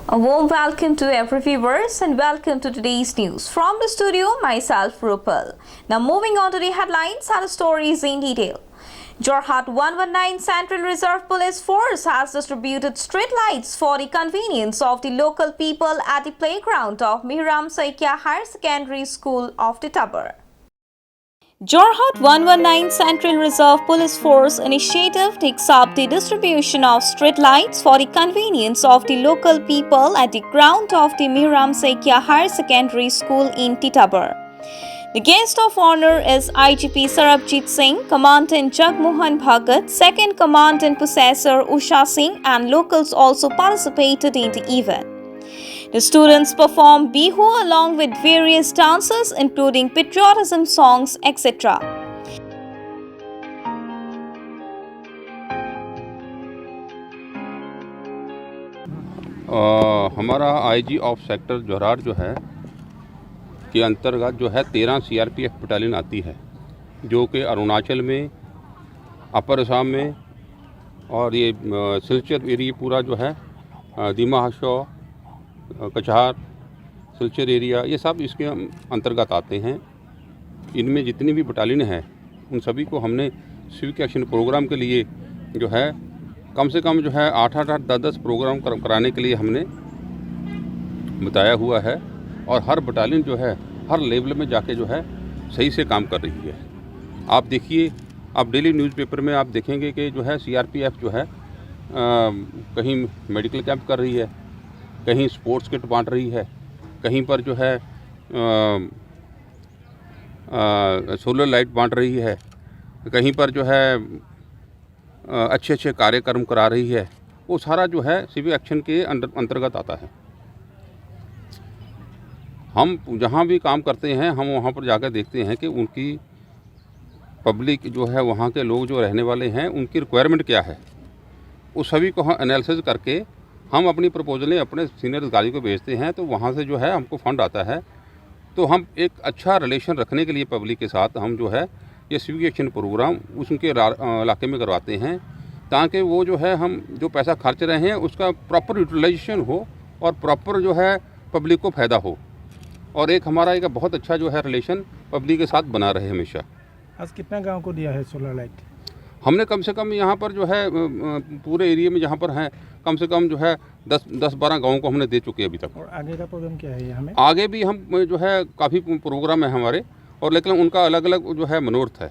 A warm welcome to every viewers and welcome to today's news. From the studio, myself Rupal. Now moving on to the headlines and stories in detail. Jorhat 119 Central Reserve Police Force has distributed street lights for the convenience of the local people at the playground of Mihram Saikia Higher Secondary School of Titabar. Jorhat 119 Central Reserve Police Force initiative takes up the distribution of street lights for the convenience of the local people at the ground of the Mihram Saikia Higher Secondary School in Titabar. The guest of honor is IGP Sarabjit Singh, Commandant Jagmohan Bhagat, 2nd Commandant Possessor Usha Singh, and locals also participated in the event. The students performed Bihu along with various dances including patriotism songs, etc. हमारा IG of sector Jorhat जो है के अंतर्गत जो है 13 CRPF battalion आती है, जो कि अरुणाचल में, अपर असम में और ये सिलचर एरिया पूरा जो है दिमा हाशो, कचहार, सिलचर एरिया, ये सब इसके अंतर्गत आते हैं। इनमें जितनी भी बटालियन है उन सभी को हमने सिविक एक्शन प्रोग्राम के लिए जो है कम से कम जो है 8-8, 10-10 प्रोग्राम कराने के लिए हमने बताया हुआ है, और हर बटालियन जो है हर लेवल में जाके जो है सही से काम कर रही है। आप देखिए, आप डेली न्यूज़पेपर में आप देखेंगे कि जो है सीआरपीएफ जो है कहीं मेडिकल कैंप कर रही है, कहीं स्पोर्ट्स किट बांट रही है, कहीं पर जो है सोलर लाइट बांट रही है, कहीं पर जो है अच्छे अच्छे कार्यक्रम करा रही है। वो सारा जो है सिविक एक्शन के अंतर्गत आता है। हम जहाँ भी काम करते हैं हम वहाँ पर जाकर देखते हैं कि उनकी पब्लिक जो है, वहाँ के लोग जो रहने वाले हैं, उनकी रिक्वायरमेंट क्या है, उस सभी को हम एनालिसिस करके हम अपनी प्रपोजलें अपने सीनियर अधिकारी को भेजते हैं, तो वहाँ से जो है हमको फंड आता है। तो हम एक अच्छा रिलेशन रखने के लिए पब्लिक के साथ हम जो है ये सिविक एक्शन प्रोग्राम उनके इलाके में करवाते हैं, ताकि वो जो है हम जो पैसा खर्च रहे हैं उसका प्रॉपर यूटिलाइजेशन हो और प्रॉपर जो है पब्लिक को फ़ायदा हो, और एक हमारा एक बहुत अच्छा जो है रिलेशन पब्लिक के साथ बना रहे हमेशा। आज कितना गांव को दिया है सोलर लाइट? हमने कम से कम यहाँ पर जो है पूरे एरिया में जहाँ पर हैं कम से कम जो है 10-12 गाँवों को हमने दे चुके हैं अभी तक। और आगे का प्रोग्राम क्या है यहाँ में? आगे भी हम जो है काफ़ी प्रोग्राम है हमारे, और लेकिन उनका अलग अलग जो है मनोरथ है।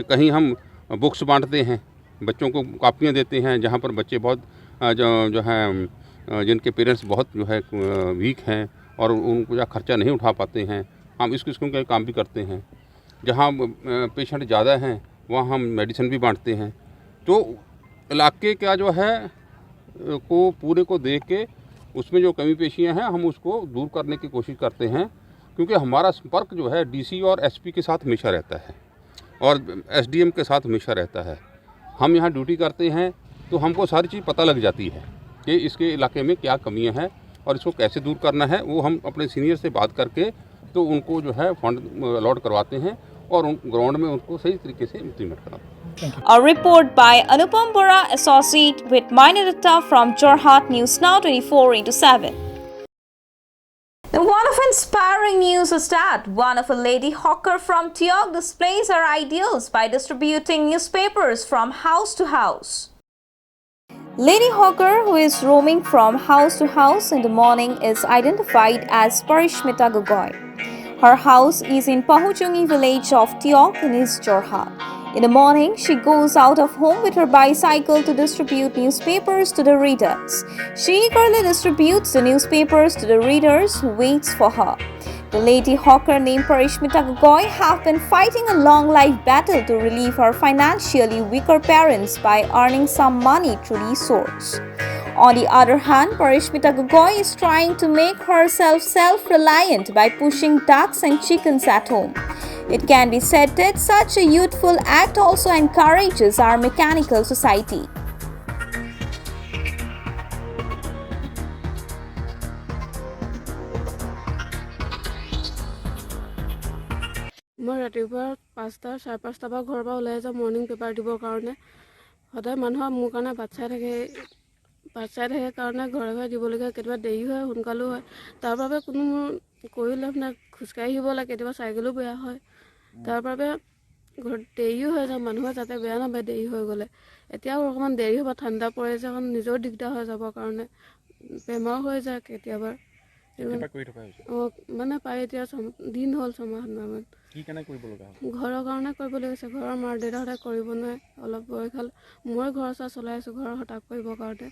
कहीं हम बुक्स बांटते हैं, बच्चों को कापियाँ देते हैं, जहाँ पर बच्चे बहुत जो हैं जिनके पेरेंट्स बहुत जो है वीक हैं और उनको जो खर्चा नहीं उठा पाते हैं, हम इस किस्म के काम भी करते हैं। जहाँ पेशेंट ज़्यादा हैं वहाँ हम मेडिसिन भी बांटते हैं। तो इलाके का जो है को पूरे को देख के उसमें जो कमी पेशियाँ हैं हम उसको दूर करने की कोशिश करते हैं, क्योंकि हमारा संपर्क जो है डीसी और एसपी के साथ हमेशा रहता है और एसडीएम के साथ हमेशा रहता है। हम यहाँ ड्यूटी करते हैं तो हमको सारी चीज़ पता लग जाती है कि इसके इलाके में क्या कमियाँ हैं और इसको कैसे दूर करना है। वो हम अपने सीनियर से बात करके तो उनको जो है फंड अलॉट करवाते हैं और उन ग्राउंड में उनको सही तरीके से इम्प्लीमेंट कराते हैं। A report by Anupam Bora, associate with Minarata from Jorhat News Now 24/7. One of inspiring news is that one of a lady hawker from Tiok displays her ideals by distributing newspapers from house to house. Lady hawker, who is roaming from house to house in the morning, is identified as Parishmita Gogoi. Her house is in Pahuchungi village of Tiok in East Jorhat. In the morning, she goes out of home with her bicycle to distribute newspapers to the readers. She eagerly distributes the newspapers to the readers who waits for her. The lady hawker named Parishmita Gogoi have been fighting a long life battle to relieve her financially weaker parents by earning some money through these sources. On the other hand, Parishmita Gogoi is trying to make herself self-reliant by pushing ducks and chickens at home. It can be said that such a youthful act also encourages our mechanical society. মই ৰাতিপুৱা 5টা 5:30 পৰা ঘৰৰ পৰা ওলাই যাওঁ morning paper দিবৰ কাৰণে। সদায় মানুহৰ মোৰ কাৰণে বাট চাই থাকে, পাছাই থাকে কাৰণে ঘৰে ঘৰে দিবলগীয়া কেতিয়াবা দেৰি হয় সোনকালো হয় তাৰ বাবে কোনো মোৰ কৰি লাভ নাই খোজকাঢ়ি আহিব লাগে কেতিয়াবা চাইকেলো বেয়া হয় তাৰ বাবে ঘৰত দেৰিও হৈ যায় মানুহৰ যাতে বেয়া নাপায় দেৰি হৈ গ'লে এতিয়াও অকণমান দেৰি হ'ব ঠাণ্ডা পৰে যে অকণ নিজৰ দিগদাৰ হৈ যাবৰ কাৰণে বেমাৰ হৈ যায় কেতিয়াবা মানে পাই এতিয়া দিন হ'ল ছমাহমান ঘৰৰ কাৰণে কৰিব লাগিছে ঘৰৰ মাৰ দেউতাহঁতে কৰিব নোৱাৰে অলপ বয়স হ'ল মই ঘৰ চলাই আছোঁ ঘৰৰ হতাশ কৰিবৰ কাৰণে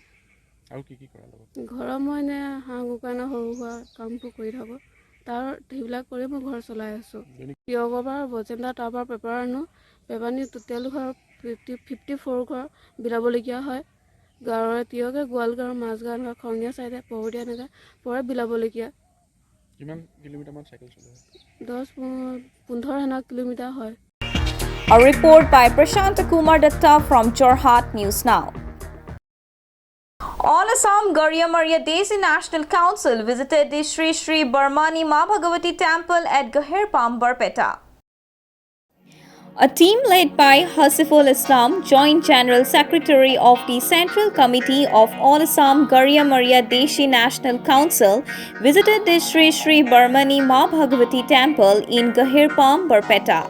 আৰু কি কৰা লগত ঘৰৰ মই এনে হাঁহ কুকুৰা সৰু সুৰা কামবোৰ কৰি থাকোঁ তাৰ সেইবিলাক কৰি মই ঘৰ চলাই আছোঁ তিয়গৰ বজেণ্ডা তাৰপৰা পেপাৰ আনো পেপাৰ নি টোটেল ঘৰ 54 ঘৰ বিলাবলগীয়া হয় গাঁৱৰে তিয়কে গোৱালগাঁৱৰ মাজগাঁও এনেকুৱা খঙীয়া চাইডে পহৰীয়া এনেকৈ পৰে বিলাবলগীয়া কিমান কিলোমিটাৰমান চাইকেল চলোৱা 10-15 কিলোমিটাৰ হয় A report by Prashant Kumar Datta from Jorhat News Now. All Assam Garya Desi National Council visited the Sri Sri Barmani Ma Bhagavati Temple at Gaherpam, Barpeta. A team led by Hasiful Islam, Joint General Secretary of the Central Committee of All Assam Garya Desi National Council, visited the Sri Sri Barmani Ma Bhagavati Temple in Gaherpam, Barpeta.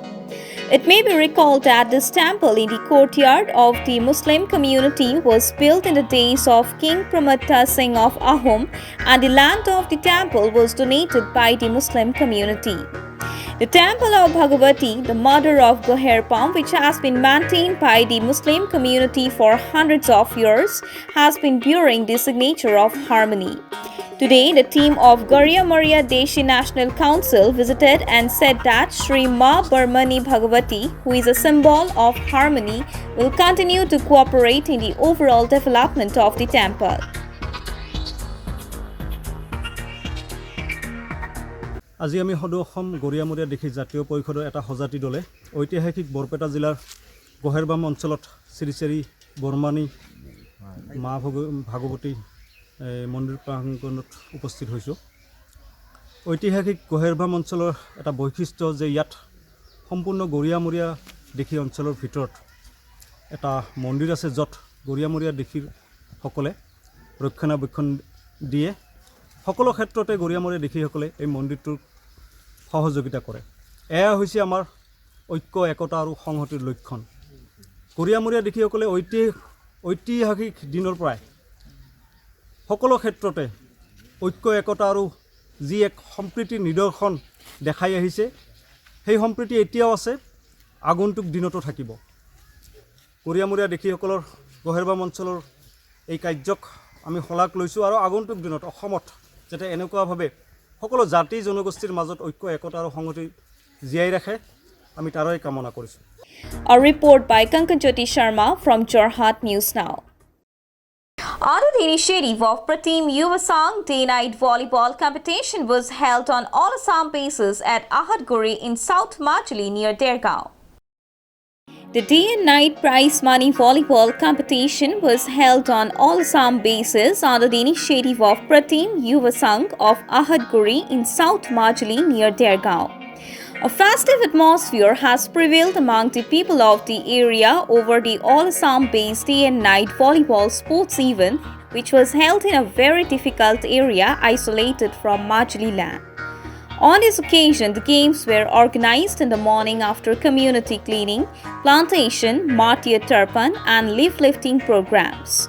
It may be recalled that this temple in the courtyard of the Muslim community was built in the days of King Pramata Singh of Ahom, and the land of the temple was donated by the Muslim community. The temple of Bhagavati, the mother of Gaherpam, which has been maintained by the Muslim community for hundreds of years, has been bearing the signature of harmony. Today, the team of Garya Desi National Council visited and said that Sri Ma Barmani Bhagavati, who is a symbol of harmony, will continue to cooperate in the overall development of the temple. আজি আমি সদৌ অসম গৰিয়ামৰীয়া দেশী জাতীয় পৰিষদৰ এটা সজাতি দলে ঐতিহাসিক বৰপেটা জিলাৰ গহেৰবাম অঞ্চলত শ্ৰী শ্ৰী বৰমানী মা ভাগৱতী মন্দিৰ প্ৰাংগণত উপস্থিত হৈছোঁ ঐতিহাসিক গহেৰবাম অঞ্চলৰ এটা বৈশিষ্ট্য যে ইয়াত সম্পূৰ্ণ গৰিয়ামৰীয়া দেশী অঞ্চলৰ ভিতৰত এটা মন্দিৰ আছে য'ত গৰিয়ামৰীয়া দেশীৰ সকলে ৰক্ষণাবেক্ষণ দিয়ে সকলো ক্ষেত্ৰতে গৰিয়ামৰীয়া দেশীসকলে এই মন্দিৰটোৰ সহযোগিতা কৰে এয়া হৈছে আমাৰ ঐক্য একতা আৰু সংহতিৰ লক্ষণ গৰিয়ামৰীয়া দেশীসকলে ঐতিহাসিক দিনৰ পৰাই সকলো ক্ষেত্ৰতে ঐক্য একতা আৰু যি এক সম্প্ৰীতিৰ নিদৰ্শন দেখাই আহিছে সেই সম্প্ৰীতি এতিয়াও আছে আগন্তুক দিনতো থাকিব গৰিয়ামৰীয়া দেশীসকলৰ গহেৰবাম অঞ্চলৰ এই কাৰ্যক আমি শলাগ লৈছোঁ আৰু আগন্তুক দিনত অসমত যাতে এনেকুৱাভাৱে সকলো জাতি জনগোষ্ঠীৰ মাজত ঐক্য একতা আৰু সংহতি জীয়াই ৰাখে আমি তাৰে কামনা কৰিছোঁ A report by Kankanjyoti Sharma from Jorhat News Now. Under the initiative of Pratim Yuva Sang, day-night volleyball competition was held on all Assam bases at Ahadguri in South Majuli near Dergaon. The day and night prize money volleyball competition was held on all Assam bases under the initiative of Pratim Yuva Sang of Ahadguri in South Majuli near Dergaon. A festive atmosphere has prevailed among the people of the area over the All Assam based day and night volleyball sports event, which was held in a very difficult area isolated from Majuli land. On this occasion, the games were organized in the morning after community cleaning, plantation, Martyr Tarpan, and leaf lifting programs.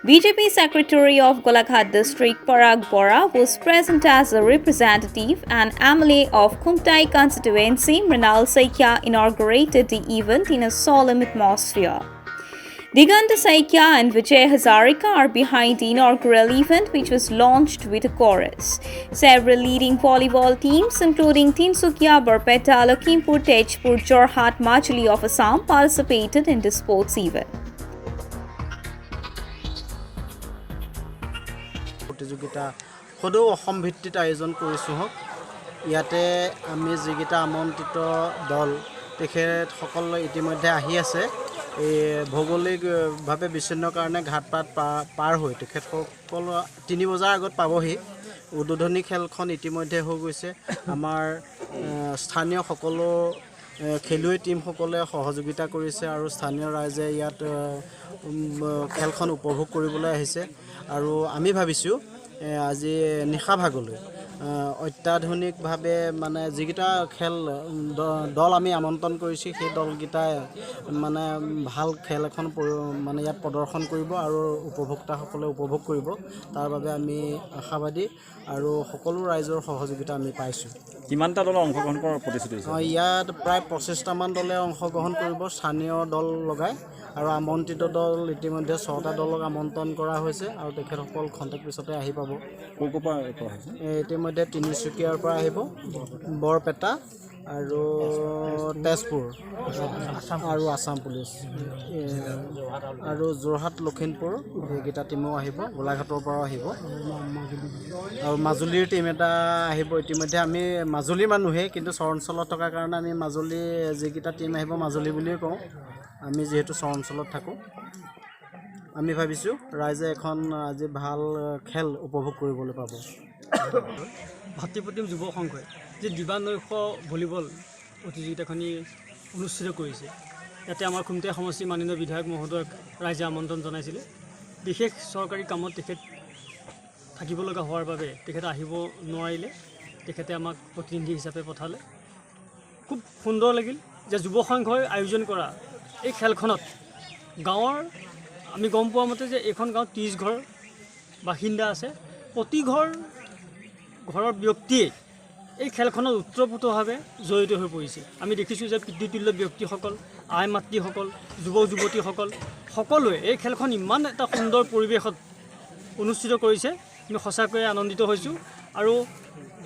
BJP Secretary of Golaghat District Parag Bora was present as a representative, and MLA of Kumtai constituency Mrinal Saikia inaugurated the event in a solemn atmosphere. Diganta Saikia and Vijay Hazarika are behind the inaugural event, which was launched with a chorus. Several leading volleyball teams, including Tinsukia, Barpeta, Lakhimpur, Tejpur, Jorhat, Majuli of Assam, participated in the sports event. প্ৰতিযোগিতা সদৌ অসম ভিত্তিত আয়োজন কৰিছোঁ হওক ইয়াতে আমি যিকেইটা আমন্ত্ৰিত দল তেখেতসকল ইতিমধ্যে আহি আছে এই ভৌগোলিকভাৱে বিচ্ছিন্ন কাৰণে ঘাটপাত পাৰ হৈ তেখেতসকল 3 বজাৰ আগত পাবহি উদ্বোধনী খেলখন ইতিমধ্যে হৈ গৈছে আমাৰ স্থানীয় সকলো খেলুৱৈ টিমসকলে সহযোগিতা কৰিছে আৰু স্থানীয় ৰাইজে ইয়াত খেলখন উপভোগ কৰিবলৈ আহিছে আৰু আমি ভাবিছোঁ আজি নিশা ভাগলৈ অত্যাধুনিকভাৱে মানে যিকেইটা খেল দল আমি আমন্ত্ৰণ কৰিছোঁ সেই দলকেইটাই মানে ভাল খেল এখন মানে ইয়াত প্ৰদৰ্শন কৰিব আৰু উপভোক্তাসকলে উপভোগ কৰিব তাৰ বাবে আমি আশাবাদী আৰু সকলো ৰাইজৰ সহযোগিতা আমি পাইছোঁ। কিমানটা দল অংশগ্ৰহণ কৰাৰ প্ৰতিশ্ৰুতি হৈছে? ইয়াত প্ৰায় 25টামান দলে অংশগ্ৰহণ কৰিব স্থানীয় দল লগাই আৰু আমন্ত্ৰিত দল ইতিমধ্যে 6টা দলক আমন্ত্ৰণ কৰা হৈছে আৰু তেখেতসকল খন্তেক পিছতে আহি পাব। ক'ৰ পৰা কৰা হৈছে? ইতিমধ্যে তিনিচুকীয়াৰ পৰা আহিব, বৰপেটা আৰু তেজপুৰ আৰু আছাম পুলিচ আৰু যোৰহাট লখিমপুৰ এইকেইটা টিমো আহিব, গোলাঘাটৰ পৰাও আহিব আৰু মাজুলীৰ টিম এটা আহিব। ইতিমধ্যে আমি মাজুলীৰ মানুহে কিন্তু চৰ অঞ্চলত থকাৰ কাৰণে আমি মাজুলী যিকেইটা টিম আহিব মাজুলী বুলিয়েই কওঁ, আমি যিহেতু চৰ অঞ্চলত থাকোঁ। আমি ভাবিছোঁ ৰাইজে এখন আজি ভাল খেল উপভোগ কৰিবলৈ পাব। ভাতৃপ্ৰতিম যুৱ সংঘই যে দিবানৈশ ভলীবল প্ৰতিযোগিতাখনি অনুষ্ঠিত কৰিছে, ইয়াতে আমাৰ খুমটাই সমষ্টিৰ মাননীয় বিধায়ক মহোদয়ক ৰাইজে আমন্ত্ৰণ জনাইছিলে। বিশেষ চৰকাৰী কামত তেখেত থাকিব লগা হোৱাৰ বাবে তেখেত আহিব নোৱাৰিলে, তেখেতে আমাক প্ৰতিনিধি হিচাপে পঠালে। খুব সুন্দৰ লাগিল যে যুৱ সংঘই আয়োজন কৰা এই খেলখনত গাঁৱৰ আমি গম পোৱা মতে যে এইখন গাঁৱত 30 ঘৰ বাসিন্দা আছে। প্ৰতি ঘৰৰ ব্যক্তিয়ে এই খেলখনত ওতঃপ্ৰোতভাৱে জড়িত হৈ পৰিছে। আমি দেখিছোঁ যে পিতৃতুল্য ব্যক্তিসকল, আই মাতৃসকল, যুৱক যুৱতীসকল সকলোৱে এই খেলখন ইমান এটা সুন্দৰ পৰিৱেশত অনুষ্ঠিত কৰিছে, আমি সঁচাকৈয়ে আনন্দিত হৈছোঁ। আৰু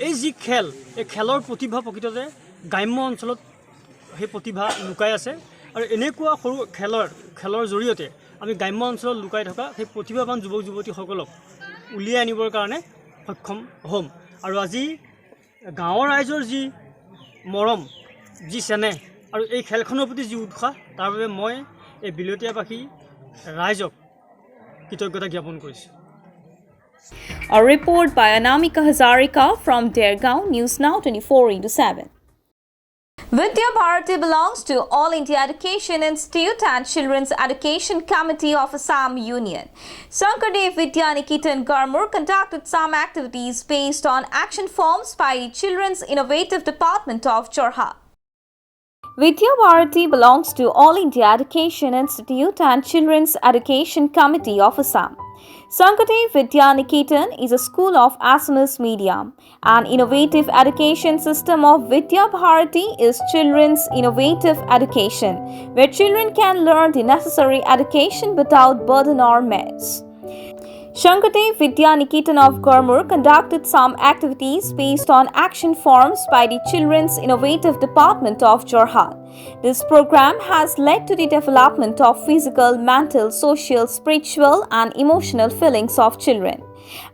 এই যি খেল, এই খেলৰ প্ৰতিভা প্ৰকৃততে গ্ৰাম্য অঞ্চলত সেই প্ৰতিভা লুকাই আছে আৰু এনেকুৱা সৰু খেলৰ জৰিয়তে আমি গ্ৰাম্য অঞ্চলত লুকাই থকা সেই প্ৰতিভাৱান যুৱক যুৱতীসকলক উলিয়াই আনিবৰ কাৰণে সক্ষম হ'ম। আৰু আজি গাঁৱৰ ৰাইজৰ যি মৰম, যি চেনেহ আৰু এই খেলখনৰ প্ৰতি যি উৎসাহ, তাৰ বাবে মই এই বিলতীয়াবাসী ৰাইজক কৃতজ্ঞতা জ্ঞাপন কৰিছোঁ। A report by Anamika Hazarika from Dergaon, News Now 24/7. Vidya Bharati belongs to All India Education Institute and Children's Education Committee of Assam Union. Sankardev Vidya Niketan Garmur conducted some activities based on action forms by the Children's Innovative Department of Jorhat. Vidya Bharati belongs to All India Education Institute and Children's Education Committee of Assam. Sankardev Vidya Niketan is a school of Assamese medium. An innovative education system of Vidya Bharati is children's innovative education, where children can learn the necessary education without burden or mess. Sankardev Vidya Niketan of Garmur conducted some activities based on action forms by the Children's Innovative Department of Jorhat. This program has led to the development of physical, mental, social, spiritual and emotional feelings of children.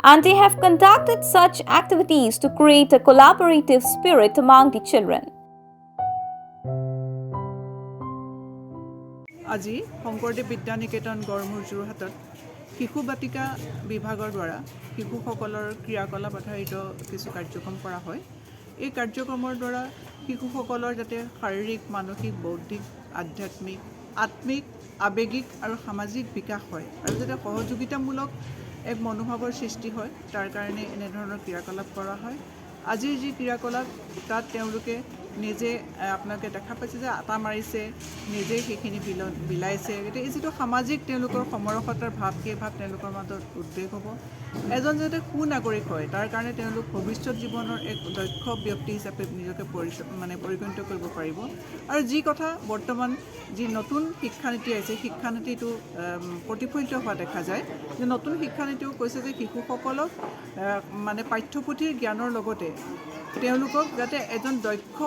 And they have conducted such activities to create a collaborative spirit among the children. আজি শংকৰদেৱ বিদ্যা নিকেতন গড়মূৰ যোৰহাটত শিশু বাটিকা বিভাগৰ দ্বাৰা শিশুসকলৰ ক্ৰিয়াকলাপ আধাৰিত কিছু কাৰ্যক্ৰম কৰা হয়। এই কাৰ্যক্ৰমৰ দ্বাৰা শিশুসকলৰ যাতে শাৰীৰিক, মানসিক, বৌদ্ধিক, আধ্যাত্মিক, আত্মিক, আৱেগিক আৰু সামাজিক বিকাশ হয় আৰু যাতে সহযোগিতামূলক এক মনোভাৱৰ সৃষ্টি হয়, তাৰ কাৰণে এনেধৰণৰ ক্ৰিয়াকলাপ কৰা হয়। আজিৰ যি ক্ৰিয়াকলাপ তাত তেওঁলোকে নিজে আপোনালোকে দেখা পাইছে যে আটা মাৰিছে, নিজে সেইখিনি বিলাইছে। গতিকে এই যিটো সামাজিক তেওঁলোকৰ সমৰসতাৰ ভাৱ, সেই ভাৱ তেওঁলোকৰ মাজত উদ্বেগ হ'ব। এজন যাতে সুনাগৰিক হয়, তাৰ কাৰণে তেওঁলোক ভৱিষ্যত জীৱনৰ এক দক্ষ ব্যক্তি হিচাপে নিজকে পৰিগণিত কৰিব পাৰিব। আৰু যি কথা বৰ্তমান যি নতুন শিক্ষানীতি আহিছে, শিক্ষানীতিটো প্ৰতিফলিত হোৱা দেখা যায় যে নতুন শিক্ষানীতিও কৈছে যে শিশুসকলক পাঠ্যপুথিৰ জ্ঞানৰ লগতে তেওঁলোকক যাতে এজন দক্ষ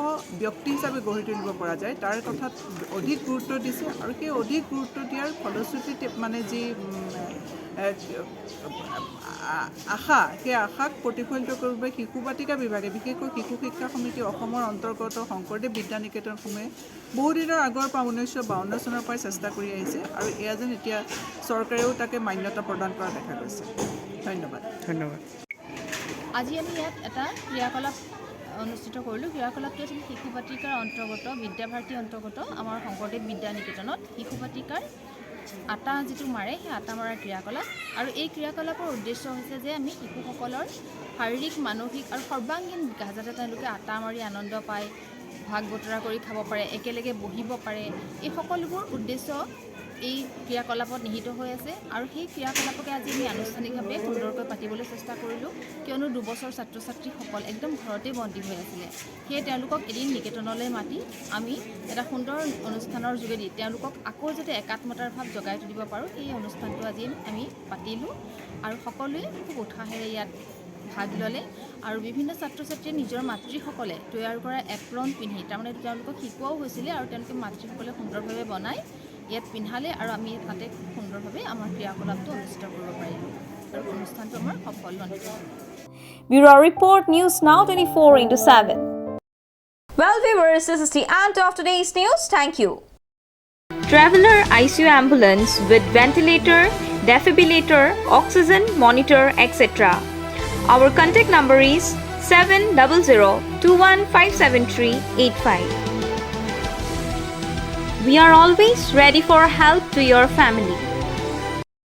ব্যক্তি হিচাপে গঢ়ি তুলিব পৰা যায়, তাৰ কথাত অধিক গুৰুত্ব দিছে। আৰু সেই অধিক গুৰুত্ব দিয়াৰ ফলশ্ৰুতিতে যি আশা, সেই আশাক প্ৰতিফলিত কৰিবলৈ শিশু বাটিকা বিভাগে, বিশেষকৈ শিশু শিক্ষা সমিতি অসমৰ অন্তৰ্গত শংকৰদেৱ বিদ্যা নিকেতনসমূহে বহুদিনৰ আগৰ পৰা 1952 চনৰ পৰাই চেষ্টা কৰি আহিছে আৰু এয়া যেন এতিয়া চৰকাৰেও তাকে মান্যতা প্ৰদান কৰা দেখা গৈছে। ধন্যবাদ। আজি আমি ইয়াত এটা ক্ৰিয়াকলাপ অনুষ্ঠিত কৰিলোঁ। ক্ৰিয়াকলাপটো আছিল শিশু বাটিকাৰ অন্তৰ্গত বিদ্যা ভাৰতীৰ অন্তৰ্গত আমাৰ শংকৰদেৱ বিদ্যা নিকেতনত শিশু বাটিকাৰ আটা যিটো মাৰে সেই আটা মৰাৰ ক্ৰিয়াকলাপ আৰু এই ক্ৰিয়াকলাপৰ উদ্দেশ্য হৈছে যে আমি শিশুসকলৰ শাৰীৰিক মানসিক আৰু সৰ্বাংগীন বিকাশ যাতে তেওঁলোকে আটা মাৰি আনন্দ পায় ভাগ বতৰা কৰি খাব পাৰে একেলগে বহিব পাৰে এই সকলোবোৰ উদ্দেশ্য এই ক্ৰিয়াকলাপত নিহিত হৈ আছে আৰু সেই ক্ৰিয়াকলাপকে আজি আমি আনুষ্ঠানিকভাৱে সুন্দৰকৈ পাতিবলৈ চেষ্টা কৰিলোঁ কিয়নো 2 বছৰ ছাত্ৰ ছাত্ৰীসকল একদম ঘৰতে বন্দী হৈ আছিলে সেয়ে তেওঁলোকক এদিন নিকেতনলৈ মাতি আমি এটা সুন্দৰ অনুষ্ঠানৰ যোগেদি তেওঁলোকক আকৌ যাতে একাত্মতাৰ ভাৱ জগাই তুলিব পাৰোঁ এই অনুষ্ঠানটো আজি আমি পাতিলোঁ আৰু সকলোৱে খুব উৎসাহেৰে ইয়াত ভাগ ল'লে আৰু বিভিন্ন ছাত্ৰ ছাত্ৰীয়ে নিজৰ মাতৃসকলে তৈয়াৰ কৰা এপ্ৰন পিন্ধি তাৰমানে তেওঁলোকক শিকোৱাও হৈছিলে আৰু তেওঁলোকে মাতৃসকলে সুন্দৰভাৱে বনাই ইয়াত পিন্ধালে আৰু আমি তাতে সুন্দৰভাৱে আমাৰ ক্ৰিয়াকলাপটো অনুষ্ঠিত কৰিব পাৰিলোঁ আৰু অনুষ্ঠানটো আমাৰ সফল হ'ল Bureau Report News Now 24/7. Well viewers, this is the end of today's news. Thank you. Traveler ICU ambulance with ventilator, defibrillator, oxygen monitor, etc. Our contact number is 700-21-573-85. We are always ready for help to your family.